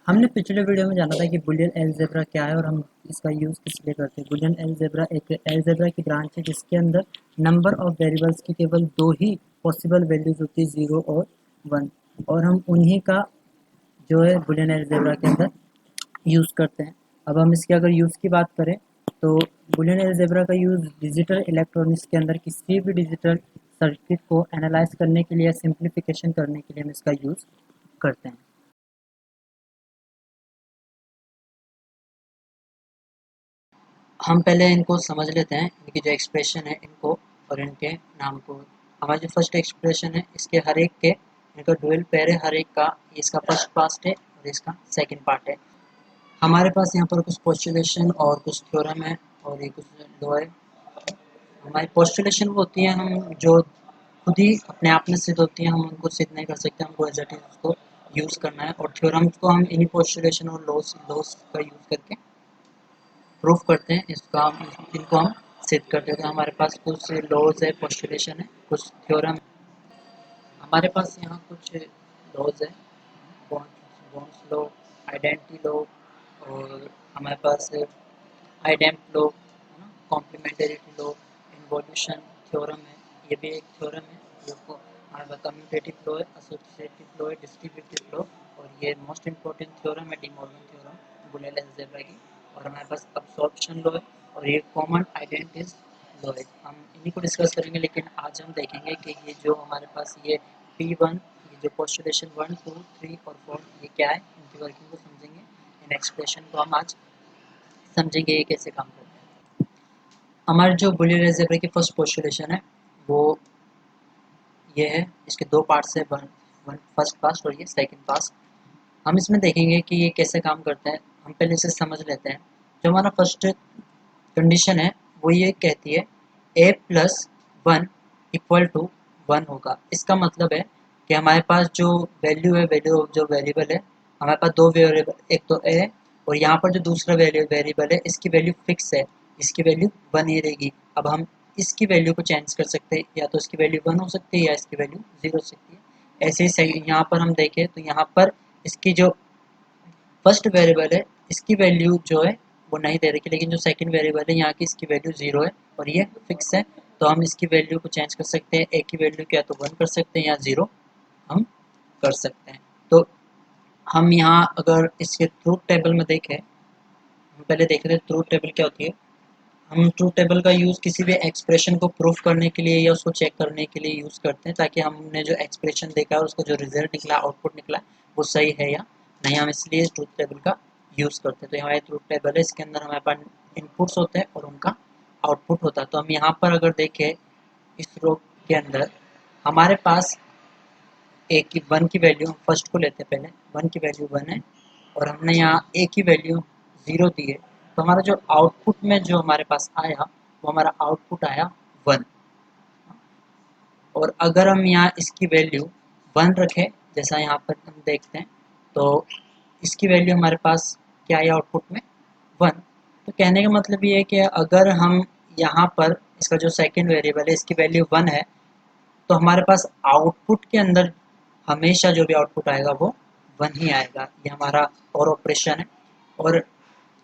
हमने पिछले वीडियो में जाना था कि बुलियन अलजेब्रा क्या है और हम इसका यूज़ किस लिए करते हैं। बुलियन अलजेब्रा एक अलजेब्रा की ब्रांच है जिसके अंदर नंबर ऑफ वेरिएबल्स की केवल दो ही पॉसिबल वैल्यूज होती है, 0 और 1, और हम उन्हीं का जो है बुलियन अलजेब्रा के अंदर यूज़ करते हैं। अब हम इसके अगर यूज़ की बात करें तो बुलियन अलजेब्रा का यूज़ डिजिटल इलेक्ट्रॉनिक्स के अंदर किसी भी डिजिटल सर्किट को एनालाइज करने के लिए या सिंप्लीफिकेशन करने के लिए हम इसका यूज़ करते हैं। हम पहले इनको समझ लेते हैं, इनकी जो एक्सप्रेशन है इनको और इनके नाम को। हमारा जो फर्स्ट एक्सप्रेशन है इसके हर एक के इनका डुअल पेयर है, हर एक का इसका फर्स्ट पार्ट है और इसका सेकंड पार्ट है। हमारे पास यहाँ पर कुछ पोस्टुलेशन और कुछ थ्योरम है और ये कुछ लॉ है। हमारी पोस्टुलेशन वो होती है हम जो खुद ही अपने आप में सिद्ध होती है, हम उनको सिद्ध नहीं कर सकते, हमको एज इट इज उसको यूज़ करना है। और थ्योरम्स को हम इन्हीं पोस्टुलेशन और लॉस का यूज़ करके प्रूफ करते हैं, इसका इनको हम सिद्ध करते हैं। तो हमारे पास कुछ लॉज है, पोस्टुलेशन है, कुछ थ्योरम। हमारे पास यहाँ कुछ लॉज है, बॉन्ड्स लॉ, आइडेंटिटी लॉ, और हमारे पास आइडेम्प लॉ है ना, कॉम्प्लीमेंटरिटी लॉ, इन्वोल्यूशन थ्योरम है, ये भी एक थ्योरम है। जो हमारे पास कम्यूटेटिव लॉ है, एसोसिएटिव लॉ है, डिस्ट्रीब्यूटिव लॉ, और ये मोस्ट इंपॉर्टेंट थ्योरम है De Morgan theorem Boolean algebra की। और हमारे पास अब्सॉर्प्शन लॉ है और ये कॉमन आइडेंटिटीज लॉ है। हम इन्हीं को डिस्कस करेंगे, लेकिन आज हम देखेंगे कि ये जो हमारे पास ये P1, ये जो पोस्टुलेशन 1, 2, 3 और 4 ये क्या है, इनकी वर्किंग को समझेंगे। इन एक्सप्रेशन को हम आज समझेंगे ये कैसे काम करते हैं। हमारे जो बुलियन अलजेब्रा की फर्स्ट पोस्टुलेशन है वो ये है, इसके दो पार्ट्स है, वन वन फर्स्ट पास और ये सेकंड पास। हम इसमें देखेंगे कि ये कैसे काम करते हैं। हम पहले इसे समझ लेते हैं। जो हमारा फर्स्ट कंडीशन है वो ये कहती है a plus one equal to one होगा। इसका मतलब है कि हमारे पास जो वैल्यू है, वैल्यू जो वेरिएबल है, हमारे पास दो वेरिएबल, एक तो a है और यहाँ पर जो दूसरा वेरिएबल है इसकी वैल्यू फिक्स है, इसकी वैल्यू वन ही रहेगी। अब हम इसकी वैल्यू को चेंज कर सकते हैं, या तो इसकी वैल्यू वन हो सकती है या इसकी वैल्यू जीरो हो सकती है। ऐसे ही यहाँ पर हम देखें तो यहाँ पर इसकी जो फर्स्ट वेरिएबल है इसकी वैल्यू जो है वो नहीं दे रखी, लेकिन जो सेकंड वेरिएबल है यहाँ की इसकी वैल्यू जीरो है और ये फिक्स है। तो हम इसकी वैल्यू को चेंज कर सकते हैं, ए की वैल्यू क्या तो वन कर सकते हैं या जीरो हम कर सकते हैं। तो हम यहाँ अगर इसके ट्रूथ टेबल में देखें, हम पहले देख रहे थे ट्रूथ टेबल क्या होती है। हम ट्रूथ टेबल का यूज़ किसी भी एक्सप्रेशन को प्रूफ करने के लिए या उसको चेक करने के लिए यूज़ करते हैं, ताकि हमने जो एक्सप्रेशन देखा है उसका जो रिजल्ट निकला, आउटपुट निकला, वो सही है या नहीं, हम इसलिए ट्रूथ टेबल का यूज़ करते हैं। तो हमारे ट्रूथ टेबल है, इसके अंदर हमारे पास इनपुट्स होते हैं और उनका आउटपुट होता है। तो हम यहाँ पर अगर देखें इस रो के अंदर हमारे पास ए की वन की वैल्यू, हम फर्स्ट को लेते हैं पहले, वन की वैल्यू वन है और हमने यहाँ ए की वैल्यू ज़ीरो दी है। तो हमारा जो आउटपुट में जो हमारे पास आया वो हमारा आउटपुट आया वन। और अगर हम यहाँ इसकी वैल्यू वन रखें, जैसा यहाँ पर हम देखते हैं, तो इसकी वैल्यू हमारे पास क्या है आउटपुट में, वन। तो कहने का मतलब ये है कि अगर हम यहाँ पर इसका जो सेकंड वेरिएबल है इसकी वैल्यू वन है, तो हमारे पास आउटपुट के अंदर हमेशा जो भी आउटपुट आएगा वो वन ही आएगा। ये हमारा और ऑपरेशन है। और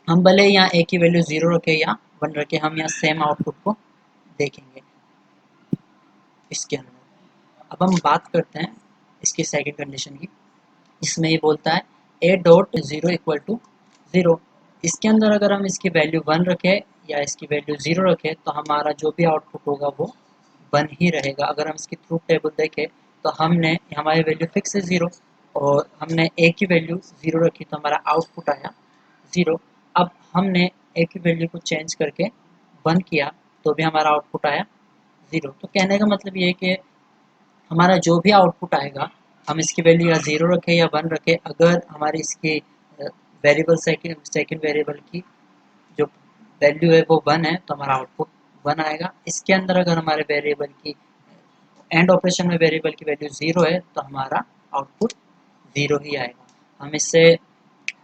हम भले यहाँ ए की वैल्यू ज़ीरो रखें या वन रखें, हम यहाँ सेम आउटपुट को देखेंगे इसके अंदर। अब हम बात करते हैं इसकी सेकंड कंडीशन की। इसमें ये बोलता है A dot zero equal to zero. इसके अंदर अगर हम इसकी वैल्यू वन रखें या इसकी वैल्यू ज़ीरो रखें तो हमारा जो भी आउटपुट होगा वो वन ही रहेगा। अगर हम इसकी ट्रूथ टेबल देखें तो हमने हमारी वैल्यू फिक्स है ज़ीरो और हमने ए की वैल्यू ज़ीरो रखी तो हमारा आउटपुट आया ज़ीरो। अब हमने ए की वैल्यू को चेंज करके वन किया तो भी हमारा आउटपुट आया ज़ीरो। तो कहने का मतलब ये है कि हमारा जो भी आउटपुट आएगा हम इसकी वैल्यू या ज़ीरो रखें या वन रखें, अगर हमारी इसकी वेरिएबल सेकंड वेरिएबल की जो वैल्यू है वो वन है तो हमारा आउटपुट वन आएगा। इसके अंदर अगर हमारे वेरिएबल की एंड ऑपरेशन में वेरिएबल की वैल्यू ज़ीरो है तो हमारा आउटपुट ज़ीरो ही आएगा। हम इससे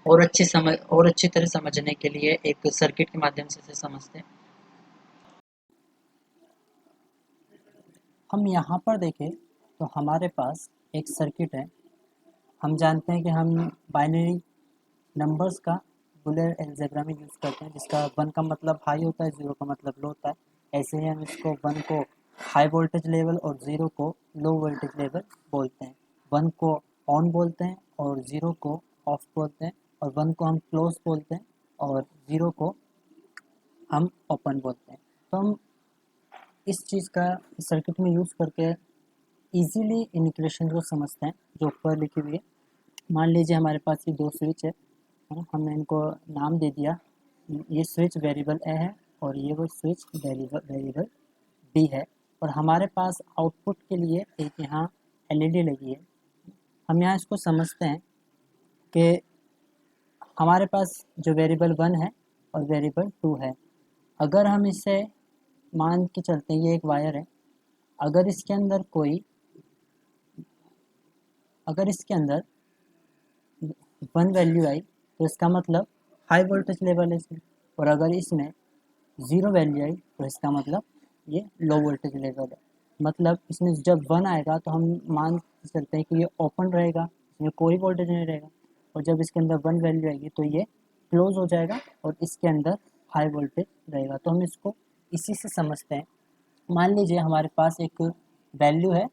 और अच्छी तरह समझने के लिए एक सर्किट के माध्यम से इसे समझते हैं। हम यहाँ पर देखें तो हमारे पास एक सर्किट है। हम जानते हैं कि हम बाइनरी नंबर्स का बुलियन अलजेब्रा में यूज़ करते हैं, जिसका 1 का मतलब हाई होता है, 0 का मतलब लो होता है। ऐसे ही हम इसको 1 को हाई वोल्टेज लेवल और 0 को लो वोल्टेज लेवल बोलते हैं। 1 को ऑन बोलते हैं और 0 को ऑफ बोलते हैं, और 1 को हम क्लोज बोलते हैं और 0 को हम ओपन बोलते हैं। तो हम इस चीज़ का सर्किट में यूज़ करके इजीली इन इक्वेशन को समझते हैं जो ऊपर लिखी हुई है। मान लीजिए हमारे पास ये दो स्विच है, हमने इनको नाम दे दिया, ये स्विच वेरिएबल ए है और ये वो स्विच वेरिएबल बी है, और हमारे पास आउटपुट के लिए एक यहाँ एलईडी लगी है। हम यहाँ इसको समझते हैं कि हमारे पास जो वेरिएबल 1 है और वेरिएबल 2 है। अगर हम इसे मान के चलते हैं, ये एक वायर है, अगर इसके अंदर 1 वैल्यू आई तो इसका मतलब हाई वोल्टेज लेवल है इसमें, और अगर इसमें 0 वैल्यू आई तो इसका मतलब ये लो वोल्टेज लेवल है। मतलब इसमें जब 1 आएगा तो हम मान के चलते हैं कि ये ओपन रहेगा, इसमें कोई वोल्टेज नहीं रहेगा, और जब इसके अंदर 1 वैल्यू आएगी तो ये क्लोज हो जाएगा और इसके अंदर हाई वोल्टेज रहेगा। तो हम इसको इसी से समझते हैं। मान लीजिए हमारे पास एक वैल्यू है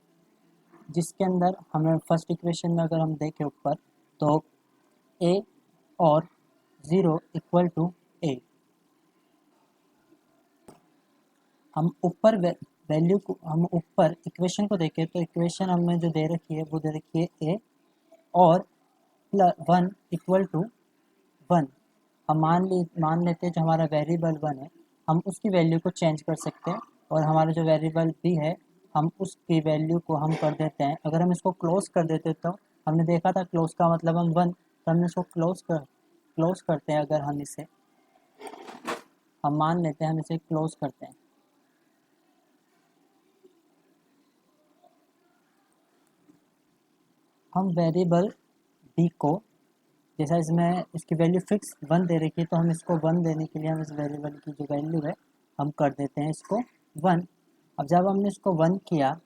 जिसके अंदर हमें फर्स्ट इक्वेशन में अगर हम देखें ऊपर, तो ए और 0 इक्वल टू ए। हम ऊपर वैल्यू को, हम ऊपर इक्वेशन को देखें तो इक्वेशन हमें जो दे रखी है वो दे रखी है ए और 1 इक्वल टू 1। हम मान लेते हैं जो हमारा वेरिएबल 1 है, हम उसकी वैल्यू को चेंज कर सकते हैं, और हमारा जो वेरिएबल बी है हम उसकी वैल्यू को हम कर देते हैं। अगर हम इसको क्लोज कर देते तो हमने देखा था क्लोज का मतलब हम 1, तो हमने इसको क्लोज करते हैं। अगर हम मान लेते हैं हम इसे क्लोज करते हैं, हम वेरिएबल बी को, जैसा इसमें इसकी वैल्यू फिक्स 1 दे रखी है, तो हम इसको 1 देने के लिए हम इस वेरिएबल की जो वैल्यू है हम कर देते हैं इसको 1। अब जब हमने इसको 1 किया,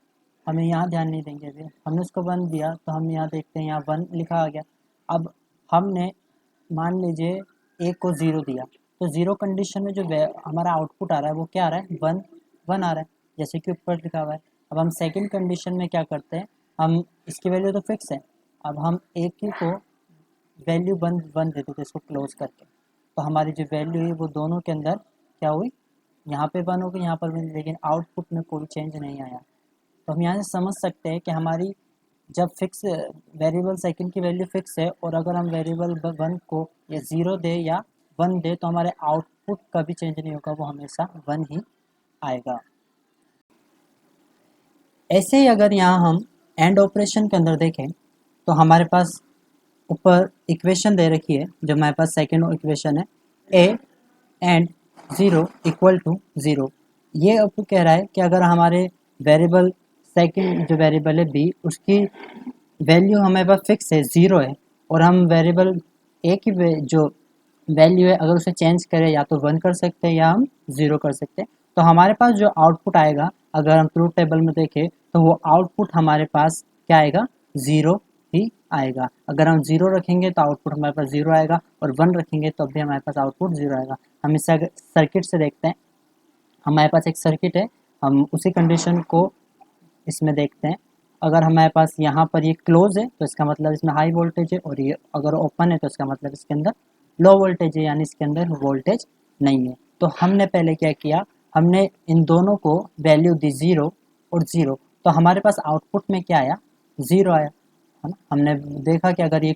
हमें यहाँ ध्यान नहीं देंगे, अभी हमने इसको 1 दिया तो हम यहाँ देखते हैं यहाँ 1 लिखा आ गया। अब हमने मान लीजिए ए को 0 दिया, तो 0 कंडीशन में जो हमारा आउटपुट आ रहा है वो क्या आ रहा है, 1 1 आ रहा है, जैसे कि ऊपर लिखा हुआ है। अब हम सेकंड कंडीशन में क्या करते हैं, हम इसकी वैल्यू तो फिक्स है, अब हम ए की को वैल्यू 1 दे देते इसको क्लोज करके, तो हमारी जो वैल्यू है वो दोनों के अंदर क्या हुई, यहाँ पे 1 हो गई, यहाँ पर भी, लेकिन आउटपुट में कोई चेंज नहीं आया। तो हम यहाँ से समझ सकते हैं कि हमारी जब फिक्स वेरिएबल सेकंड की वैल्यू फिक्स है, और अगर हम वेरिएबल 1 को या 0 दे या 1 दे, तो हमारे आउटपुट कभी चेंज नहीं होगा, वो हमेशा 1 ही आएगा। ऐसे ही अगर यहाँ हम एंड ऑपरेशन के अंदर देखें तो हमारे पास ऊपर इक्वेशन दे रखी है, जो हमारे पास सेकेंड इक्वेशन है, ए एंड 0 इक्वल टू 0। ये अब कह रहा है कि अगर हमारे वेरिएबल सेकंड जो वेरिएबल है बी, उसकी वैल्यू हमारे पास फिक्स है 0 है, और हम वेरिएबल ए की जो वैल्यू है अगर उसे चेंज करें, या तो 1 कर सकते हैं या हम 0 कर सकते हैं, तो हमारे पास जो आउटपुट आएगा, अगर हम ट्रूथ टेबल में देखें तो वो आउटपुट हमारे पास क्या आएगा, 0 ही आएगा। अगर हम 0 रखेंगे तो आउटपुट हमारे पास 0 आएगा, और 1 रखेंगे तो भी हमारे पास आउटपुट 0 आएगा। हम इसे अगर सर्किट से देखते हैं, हमारे पास एक सर्किट है, हम उसी कंडीशन को इसमें देखते हैं। अगर हमारे पास यहाँ पर ये क्लोज है तो इसका मतलब इसमें हाई वोल्टेज है, और ये अगर ओपन है तो इसका मतलब इसके अंदर लो वोल्टेज है, यानी इसके अंदर वोल्टेज नहीं है। तो हमने पहले क्या किया, हमने इन दोनों को वैल्यू दी 0 और 0, तो हमारे पास आउटपुट में क्या आया, 0 आया, है ना। हमने देखा कि अगर ये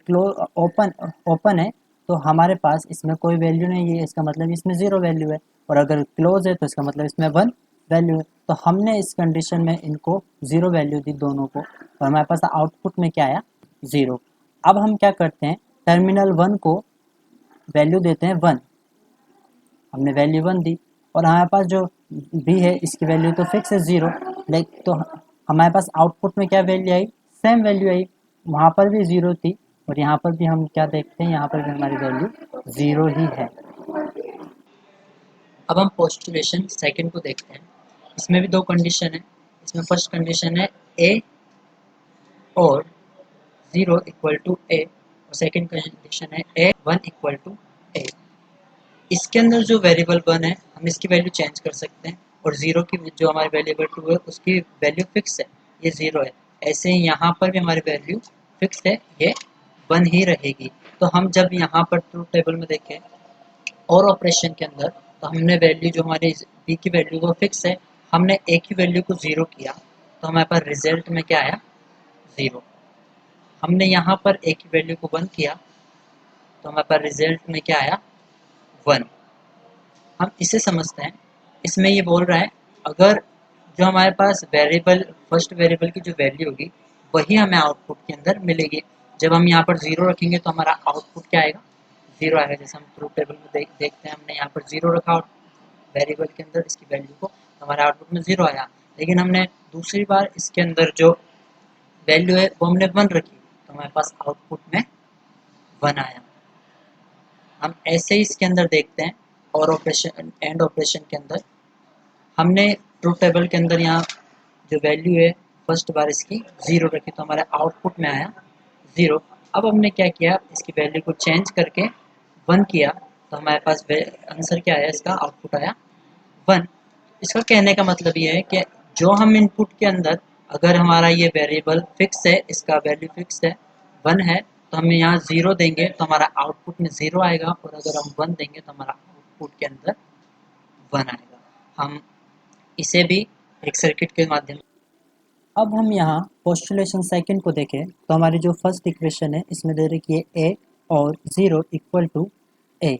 ओपन है तो हमारे पास इसमें कोई वैल्यू नहीं है, इसका मतलब इसमें 0 वैल्यू है, और अगर क्लोज है तो इसका मतलब इसमें 1 वैल्यू है। तो हमने इस कंडीशन में इनको 0 वैल्यू दी दोनों को, और हमारे पास आउटपुट में क्या आया, 0। अब हम क्या करते हैं, टर्मिनल 1 को वैल्यू देते हैं 1, हमने वैल्यू 1 दी, और हमारे पास जो बी है इसकी वैल्यू तो फिक्स है 0, लेकिन तो हमारे पास आउटपुट में क्या वैल्यू आई, सेम वैल्यू आई, वहाँ पर भी 0 थी, और यहाँ पर भी हम क्या देखते हैं, यहाँ पर भी हमारी वैल्यू 0 ही है। अब हम पोस्टुलेशन सेकंड को देखते हैं। इसमें भी दो कंडीशन है। इसमें फर्स्ट कंडीशन है ए और 0 इक्वल टू ए, और सेकंड कंडीशन है ए वन इक्वल टू ए। इसके अंदर जो वेरिएबल वन है हम इसकी वैल्यू चेंज कर सकते हैं, और ज़ीरो की जो हमारी वेरिएबल टू है उसकी वैल्यू फिक्स है, ये ज़ीरो है। ऐसे ही यहाँ पर भी हमारी वैल्यू फिक्स है, ये वन ही रहेगी। तो हम जब यहाँ पर ट्रूथ टेबल में देखें और ऑपरेशन के अंदर, तो हमने वैल्यू जो हमारी बी की वैल्यू वो फिक्स है, हमने ए की वैल्यू को ज़ीरो किया तो हमारे पास रिजल्ट में क्या आया, ज़ीरो। हमने यहाँ पर ए की वैल्यू को वन किया तो हमारे पास रिजल्ट में क्या आया, वन। हम इसे समझते हैं, इसमें ये बोल रहा है अगर जो हमारे पास वेरिएबल फर्स्ट वेरिएबल की जो वैल्यू होगी वही हमें आउटपुट के अंदर मिलेगी। जब हम यहाँ पर ज़ीरो रखेंगे तो हमारा आउटपुट क्या आएगा, ज़ीरो आएगा। जैसे हम ट्रूथ टेबल में देखते हैं, हमने यहाँ पर ज़ीरो रखा वेरिएबल के अंदर इसकी वैल्यू को, तो हमारे आउटपुट में ज़ीरो आया। लेकिन हमने दूसरी बार इसके अंदर जो वैल्यू है वो हमने वन रखी तो हमारे पास आउटपुट में वन आया। हम ऐसे ही इसके अंदर देखते हैं और ऑपरेशन एंड ऑपरेशन के अंदर हमने ट्रूथ टेबल के अंदर यहाँ जो वैल्यू है फर्स्ट बार इसकी ज़ीरो रखी तो हमारे आउटपुट में आया ज़ीरो। अब हमने क्या किया, इसकी वैल्यू को चेंज करके वन किया तो हमारे पास आंसर क्या आया, इसका आउटपुट आया वन। इसका कहने का मतलब ये है कि जो हम इनपुट के अंदर, अगर हमारा ये वेरिएबल फिक्स है, इसका वैल्यू फिक्स है वन है, तो हम यहाँ ज़ीरो देंगे तो हमारा आउटपुट में ज़ीरो आएगा, और अगर हम वन देंगे तो हमारा आउटपुट के अंदर वन आएगा। हम इसे भी एक सर्किट के माध्यम। अब हम यहाँ पोस्टुलेशन सेकंड को देखें तो हमारी जो फर्स्ट इक्वेशन है इसमें दे रखी है ए और ज़ीरो इक्वल टू ए।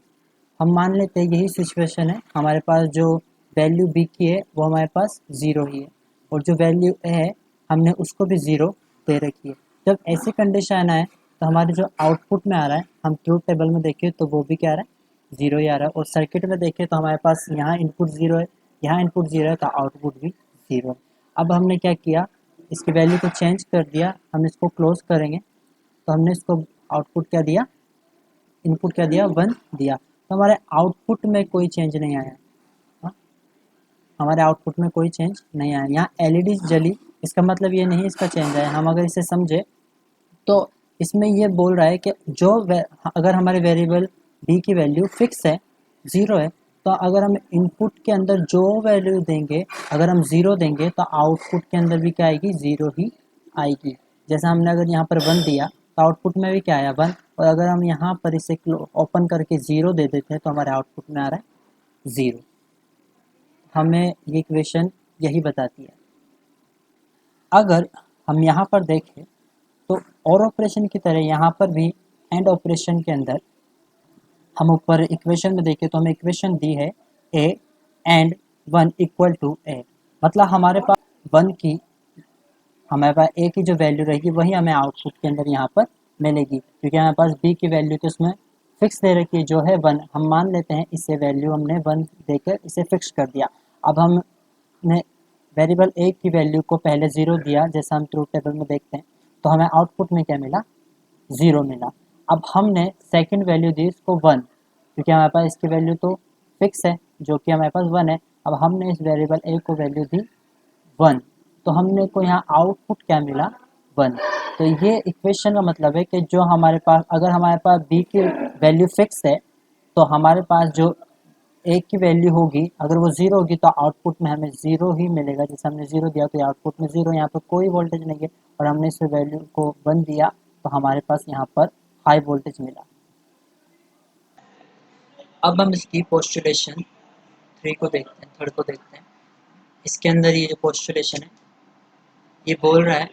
हम मान लेते हैं यही सिचुएशन है, हमारे पास जो वैल्यू बी की है वो हमारे पास ज़ीरो ही है, और जो वैल्यू ए है हमने उसको भी ज़ीरो दे रखी है। जब ऐसी कंडीशन आए तो हमारे जो आउटपुट में आ रहा है, हम ट्रूथ टेबल में देखें तो वो भी क्या आ रहा है, ज़ीरो ही आ रहा है। और सर्किट में देखें तो हमारे पास यहाँ इनपुट ज़ीरो है, यहाँ इनपुट ज़ीरो है, तो आउटपुट भी ज़ीरो है। अब हमने क्या किया, इसकी वैल्यू को चेंज कर दिया, हम इसको क्लोज करेंगे तो हमने इसको आउटपुट क्या दिया, इनपुट क्या दिया, वन दिया। तो हमारे आउटपुट में कोई चेंज नहीं आया। हाँ? हमारे आउटपुट में कोई चेंज नहीं आया। यहाँ एलईडी जली, इसका मतलब ये नहीं इसका चेंज आया। हम अगर इसे समझे तो इसमें ये बोल रहा है कि जो अगर हमारे वेरिएबल बी की वैल्यू फिक्स है, ज़ीरो है, तो अगर हम इनपुट के अंदर जो वैल्यू देंगे, अगर हम ज़ीरो देंगे तो आउटपुट के अंदर भी क्या आएगी, ज़ीरो ही आएगी। जैसे हमने अगर यहाँ पर वन दिया तो आउटपुट में भी क्या आया, वन। और अगर हम यहाँ पर इसे ओपन करके ज़ीरो दे देते हैं तो हमारे आउटपुट में आ रहा है ज़ीरो। हमें ये इक्वेशन यही बताती है। अगर हम यहाँ पर देखें तो और ऑपरेशन की तरह यहाँ पर भी एंड ऑपरेशन के अंदर हम ऊपर इक्वेशन में देखें तो हमें इक्वेशन दी है ए and one equal to a. मतलब हमारे पास वन की, हमारे पास ए की जो वैल्यू रहेगी वही हमें आउटपुट के अंदर यहाँ पर मिलेगी, क्योंकि हमारे पास बी की वैल्यू तो इसमें फिक्स दे रखी है जो है वन। हम मान लेते हैं इसे वैल्यू हमने वन देकर इसे फिक्स कर दिया। अब हमने वेरिएबल ए की वैल्यू को पहले ज़ीरो दिया, जैसा हम ट्रूथ टेबल में देखते हैं, तो हमें आउटपुट में क्या मिला, ज़ीरो मिला। अब हमने सेकंड वैल्यू दी इसको वन, क्योंकि हमारे पास इसकी वैल्यू तो फिक्स है जो कि हमारे पास वन है। अब हमने इस वेरिएबल ए को वैल्यू दी वन, तो हमने को यहाँ आउटपुट क्या मिला, वन। तो ये इक्वेशन का मतलब है कि जो हमारे पास, अगर हमारे पास बी की वैल्यू फिक्स है तो हमारे पास जो ए की वैल्यू होगी, अगर वो ज़ीरो होगी तो आउटपुट में हमें ज़ीरो ही मिलेगा। जैसे हमने ज़ीरो दिया तो आउटपुट में ज़ीरो, यहाँ पर कोई वोल्टेज नहीं है, और हमने इस वैल्यू को वन दिया तो हमारे पास यहाँ पर हाई वोल्टेज मिला। अब हम इसकी पोस्टुलेशन थ्री को देखते हैं, थर्ड को देखते हैं। इसके अंदर ये जो पोस्टुलेशन है ये बोल रहा है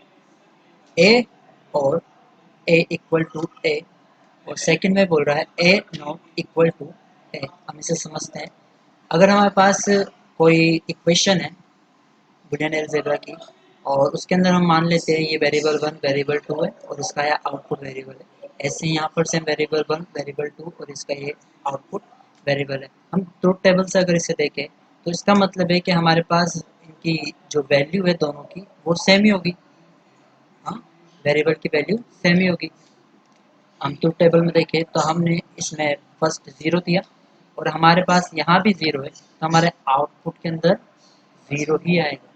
ए और ए इक्वल टू ए, और सेकंड में बोल रहा है ए नॉट इक्वल टू ए। हम इसे समझते हैं, अगर हमारे पास कोई इक्वेशन है बुलियन अलजेब्रा की, और उसके अंदर हम मान लेते हैं ये वेरिएबल वन वेरिएबल टू है और इसका यह आउटपुट वेरिएबल है। ऐसे यहाँ पर से वेरिएबल वन वेरिएबल टू और इसका ये आउटपुट वेरिएबल है। हम ट्रूथ टेबल से अगर इसे देखें तो इसका मतलब है कि हमारे पास इनकी जो वैल्यू है दोनों की वो सेम ही होगी। हाँ, वेरिएबल की वैल्यू सेम ही होगी। हम ट्रूथ टेबल में देखें तो हमने इसमें फर्स्ट ज़ीरो दिया और हमारे पास यहाँ भी ज़ीरो है, तो हमारे आउटपुट के अंदर ज़ीरो ही आएगा।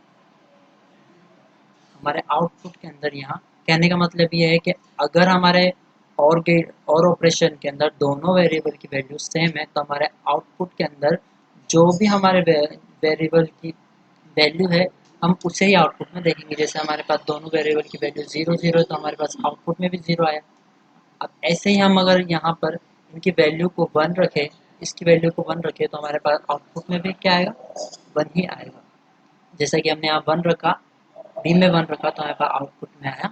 हमारे आउटपुट के अंदर यहाँ कहने का मतलब ये है कि अगर हमारे और ऑपरेशन के अंदर दोनों वेरिएबल की वैल्यू सेम है, तो हमारे आउटपुट के अंदर जो भी हमारे वेरिएबल की वैल्यू है हम उसे ही आउटपुट में देखेंगे। जैसे हमारे पास दोनों वेरिएबल की वैल्यू 0 0 है तो हमारे पास आउटपुट में भी 0 आया। अब ऐसे ही हम अगर यहाँ पर इनकी वैल्यू को 1 रखें, इसकी वैल्यू को 1 रखें, तो हमारे पास आउटपुट में भी क्या आएगा, 1 ही आएगा। जैसा कि हमने यहाँ 1 रखा, बी में 1 रखा, तो हमारे पास आउटपुट में आया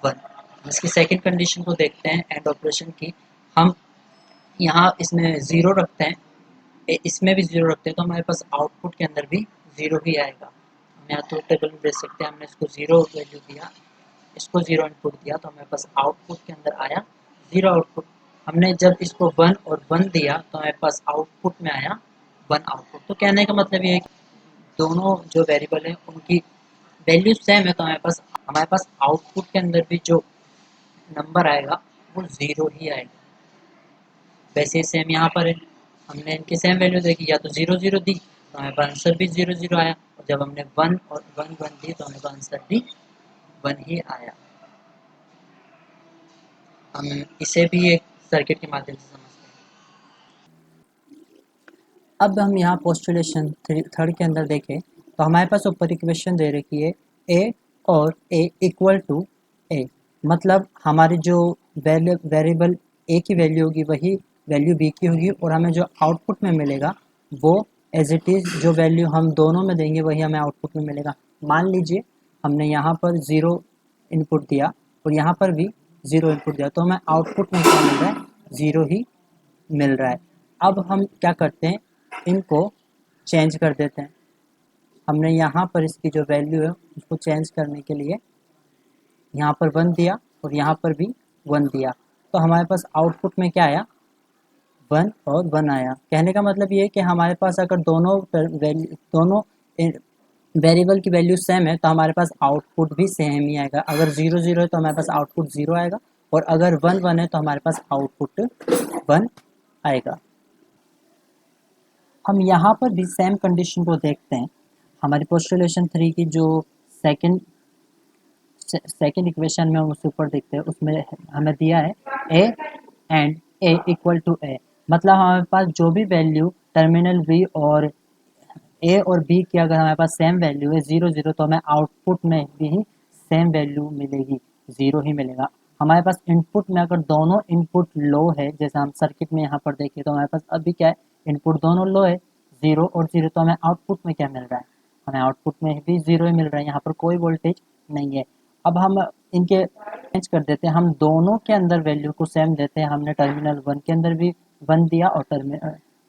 1। इसकी सेकंड कंडीशन को देखते हैं एंड ऑपरेशन की। हम यहाँ इसमें 0 रखते हैं, इसमें भी 0 रखते हैं, तो हमारे पास आउटपुट के अंदर भी 0 ही आएगा। हम यहाँ ट्रूथ टेबल में देख सकते हैं, हमने इसको 0 वैल्यू दिया, इसको 0 इनपुट दिया, तो हमारे पास आउटपुट के अंदर आया 0 आउटपुट। हमने जब इसको 1 और 1 दिया तो हमारे पास आउटपुट में आया 1 आउटपुट। तो कहने का मतलब ये है कि दोनों जो वेरिएबल हैं उनकी वैल्यू सेम है, तो हमारे पास आउटपुट के अंदर भी जो नंबर आएगा वो 0 ही आएगा। वैसे ही सेम यहाँ पर है, हमने इनकी सेम वैल्यू देखी, या तो 0 0 दी तो हमारे पास आंसर भी 0 0 आया, और जब हमने 1 और 1 1 दी तो हमारे पास आंसर भी 1 ही आया। हम इसे भी एक सर्किट के माध्यम से समझते हैं। अब हम यहाँ पोस्टुलेशन थर्ड के अंदर देखें तो हमारे पास ऊपर इक्वेशन दे रखी है ए और ए इक्वल टू ए, मतलब हमारी जो वेरिएबल ए की वैल्यू होगी वही वैल्यू बी की होगी, और हमें जो आउटपुट में मिलेगा वो एज इट इज़ जो वैल्यू हम दोनों में देंगे वही हमें आउटपुट में मिलेगा। मान लीजिए हमने यहाँ पर 0 इनपुट दिया और यहाँ पर भी 0 इनपुट दिया, तो हमें आउटपुट में क्या मिल रहा है, 0 ही मिल रहा है। अब हम क्या करते हैं, इनको चेंज कर देते हैं। हमने यहाँ पर इसकी जो वैल्यू है उसको चेंज करने के लिए यहाँ पर 1 दिया और यहाँ पर भी 1 दिया, तो हमारे पास आउटपुट में क्या आया, 1 और 1 आया। कहने का मतलब ये है कि हमारे पास अगर दोनों वेरिएबल की वैल्यू सेम है तो हमारे पास आउटपुट भी सेम ही आएगा। अगर 0 0 है तो हमारे पास आउटपुट 0 आएगा, और अगर 1 1 है तो हमारे पास आउटपुट 1 आएगा। हम यहाँ पर भी सेम कंडीशन को देखते हैं। हमारी पोस्टुलेशन 3 की जो सेकंड इक्वेशन में हम उसके ऊपर देखते हैं, उसमें हमें दिया है ए and a equal to a, मतलब हमारे पास जो भी वैल्यू टर्मिनल बी और ए और बी की अगर हमारे पास सेम वैल्यू है 0 0, तो हमें आउटपुट में भी सेम वैल्यू मिलेगी, 0 ही मिलेगा। हमारे पास इनपुट में अगर दोनों इनपुट लो है, जैसे हम सर्किट में यहाँ पर देखें तो हमारे पास अभी क्या है, इनपुट दोनों लो है 0 और 0, तो हमें आउटपुट में क्या मिल रहा है, हमें आउटपुट में भी 0 ही मिल रहा है, यहाँ पर कोई वोल्टेज नहीं है। अब हम इनके चेंज कर देते हैं, हम दोनों के अंदर वैल्यू को सेम देते हैं। हमने टर्मिनल 1 के अंदर भी 1 दिया, और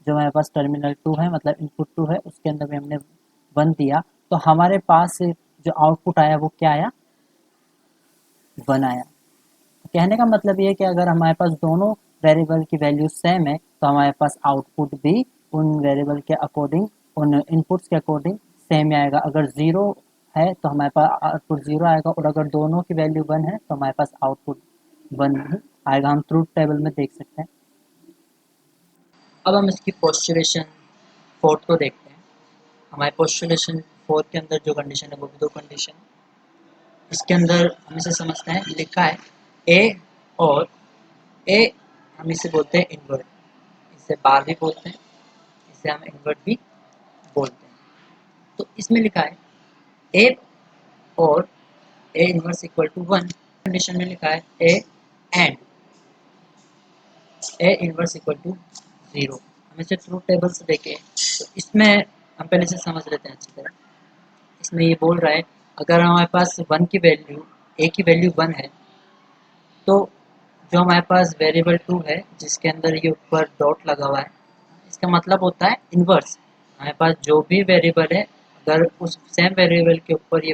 जो हमारे पास टर्मिनल 2 है मतलब इनपुट 2 है उसके अंदर भी हमने 1 दिया, तो हमारे पास जो आउटपुट आया वो क्या आया, 1 आया। कहने का मतलब ये है कि अगर हमारे पास दोनों वेरिएबल की वैल्यू सेम है तो हमारे पास आउटपुट भी उन वेरिएबल के अकॉर्डिंग, उन इनपुट्स के अकॉर्डिंग सेम आएगा। अगर 0 है तो हमारे पास आउटपुट 0 आएगा, और अगर दोनों की वैल्यू 1 है तो हमारे पास आउटपुट 1 ही आएगा। हम ट्रूथ टेबल में देख सकते हैं। अब हम इसकी पोस्टुलेशन 4 को देखते हैं। हमारे पोस्टुलेशन 4 के अंदर जो कंडीशन है वो भी 2 कंडीशन है। इसके अंदर हम इसे समझते हैं, लिखा है ए और ए, हम इसे बोलते हैं इन्वर्ट, इसे बार भी बोलते हैं, इसे हम इन्वर्ट भी बोलते हैं। तो इसमें लिखा है ए और A inverse equal to 1, condition में लिखा है ए and A inverse equal to 0। हम इसे ट्रूथ टेबल से देखें तो इसमें हम पहले से समझ लेते हैं अच्छी तरह। इसमें ये बोल रहा है अगर हमारे पास 1 की वैल्यू, ए की वैल्यू 1 है, तो जो हमारे पास वेरिएबल 2 है जिसके अंदर ये ऊपर डॉट लगा हुआ है, इसका मतलब होता है इन्वर्स। हमारे पास जो भी वेरिएबल है अगर उस सेम वेरिएबल के ऊपर ये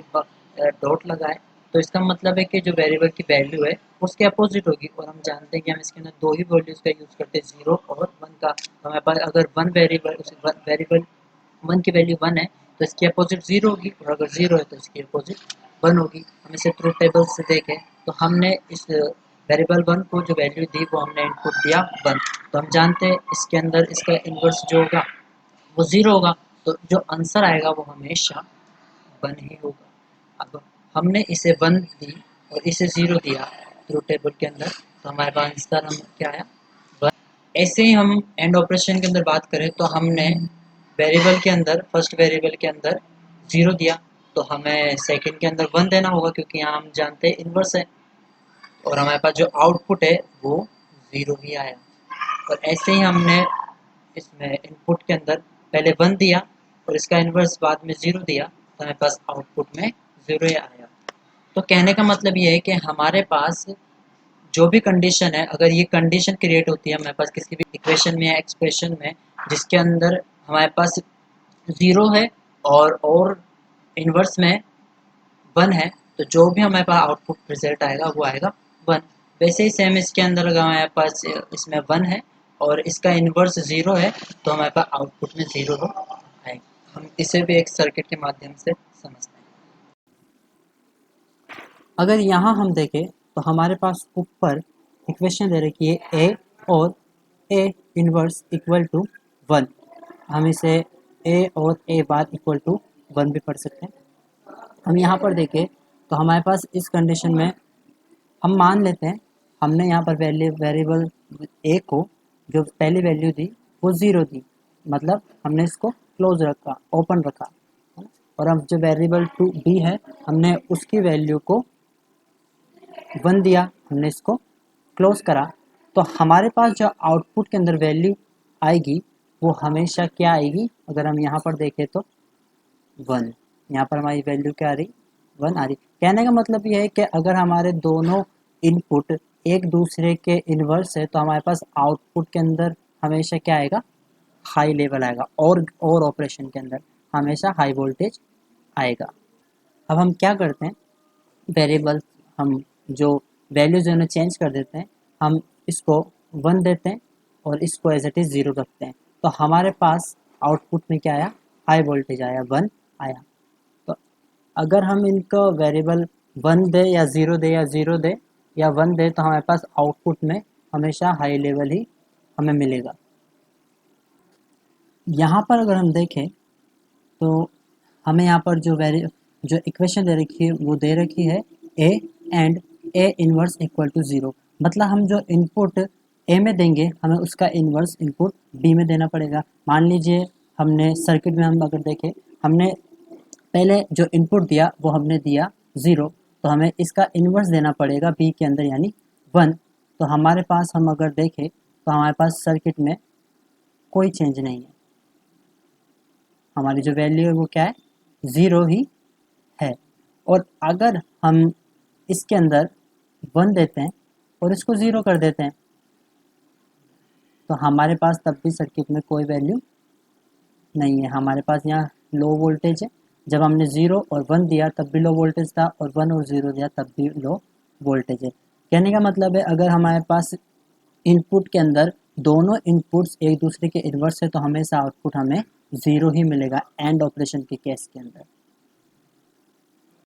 डॉट लगा है तो इसका मतलब है कि जो वेरिएबल की वैल्यू है उसके अपोजिट होगी। और हम जानते हैं कि हम इसके अंदर दो ही वैल्यूज़ का यूज़ करते हैं, 0 और 1 का। तो हमारे पास अगर वेरिएबल 1 की वैल्यू 1 है तो इसकी अपोजिट 0 होगी, और अगर 0 है तो इसकी अपोजिट 1 होगी। हम इसे ट्रूथ टेबल से देखें तो हमने इस वेरिएबल 1 को जो वैल्यू दी वो हमने इनपुट दिया 1, तो हम जानते हैं इसके अंदर इसका इन्वर्स जो होगा वो 0 होगा, तो जो आंसर आएगा वो हमेशा 1 ही होगा। अब हमने इसे 1 दी और इसे 0 दिया ट्रूथ टेबल के अंदर, तो तो हमारे पास इसका नंबर क्या आया 1। ऐसे ही हम एंड ऑपरेशन के अंदर बात करें तो हमने वेरिएबल के अंदर फर्स्ट वेरिएबल के अंदर 0 दिया, तो हमें सेकंड के अंदर 1 देना होगा क्योंकि यहाँ हम जानते हैं इन्वर्स है, और हमारे पास जो आउटपुट है वो 0 ही आया। और ऐसे ही हमने इसमें इनपुट के अंदर पहले 1 दिया और इसका इन्वर्स बाद में 0 दिया, तो हमारे पास आउटपुट में 0 ही आया। तो कहने का मतलब ये है कि हमारे पास जो भी कंडीशन है, अगर ये कंडीशन क्रिएट होती है हमारे पास किसी भी इक्वेशन में या एक्सप्रेशन में जिसके अंदर हमारे पास 0 है और इन्वर्स में 1 है, तो जो भी हमारे पास आउटपुट रिजल्ट आएगा वो आएगा 1। वैसे ही सेम इसके अंदर अगर हमारे पास इसमें 1 है और इसका इन्वर्स 0 है, तो हमारे पास आउटपुट में 0 आएगा। हम इसे भी एक सर्किट के माध्यम से समझते हैं। अगर यहाँ हम देखें तो हमारे पास ऊपर इक्वेशन दे रखी है ए और ए इनवर्स इक्वल टू 1। हम इसे ए और ए बार इक्वल टू 1 भी पढ़ सकते हैं। हम यहाँ पर देखें तो हमारे पास इस कंडीशन में हम मान लेते हैं हमने यहाँ पर वेरिएबल ए को जो पहली वैल्यू दी वो 0 दी, मतलब हमने इसको क्लोज रखा, ओपन रखा, है ना? और अब जो वेरिएबल 2 बी है हमने उसकी वैल्यू को 1 दिया, हमने इसको क्लोज करा। तो हमारे पास जो आउटपुट के अंदर वैल्यू आएगी वो हमेशा क्या आएगी, अगर हम यहाँ पर देखें तो 1। यहाँ पर हमारी वैल्यू क्या आ रही, 1 आ रही। कहने का मतलब ये है कि अगर हमारे दोनों इनपुट एक दूसरे के इन्वर्स है तो हमारे पास आउटपुट के अंदर हमेशा क्या आएगा, हाई लेवल आएगा, और ऑपरेशन के अंदर हमेशा हाई वोल्टेज आएगा। अब हम क्या करते हैं, वेरिएबल हम जो वैल्यूज उन्हें चेंज कर देते हैं, हम इसको 1 देते हैं और इसको एज इट इज़ 0 रखते हैं, तो हमारे पास आउटपुट में क्या आया, हाई वोल्टेज आया, 1 आया। तो अगर हम इनको वेरिएबल 1 दे या 0 दे या 0 दे या 1 दे तो हमारे पास आउटपुट में हमेशा हाई लेवल ही हमें मिलेगा। यहाँ पर अगर हम देखें तो हमें यहाँ पर जो इक्वेशन दे रखी है वो दे रखी है ए and A inverse equal to 0। मतलब हम जो इनपुट ए में देंगे हमें उसका इनवर्स इनपुट बी में देना पड़ेगा। मान लीजिए हमने सर्किट में हम अगर देखें, हमने पहले जो इनपुट दिया वो हमने दिया 0, तो हमें इसका इन्वर्स देना पड़ेगा बी के अंदर यानी 1। तो हमारे पास हम अगर देखें तो हमारे पास सर्किट में कोई चेंज नहीं है, हमारी जो वैल्यू है वो क्या है, 0 ही है। और अगर हम इसके अंदर 1 देते हैं और इसको 0 कर देते हैं तो हमारे पास तब भी सर्किट में कोई वैल्यू नहीं है, हमारे पास यहाँ लो वोल्टेज है। जब हमने 0 और 1 दिया तब भी लो वोल्टेज था और 1 और 0 दिया तब भी लो वोल्टेज है। कहने का मतलब है अगर हमारे पास इनपुट के अंदर दोनों इनपुट्स एक दूसरे के इन्वर्स है तो हमेशा आउटपुट हमें 0 ही मिलेगा एंड ऑपरेशन के केस के अंदर।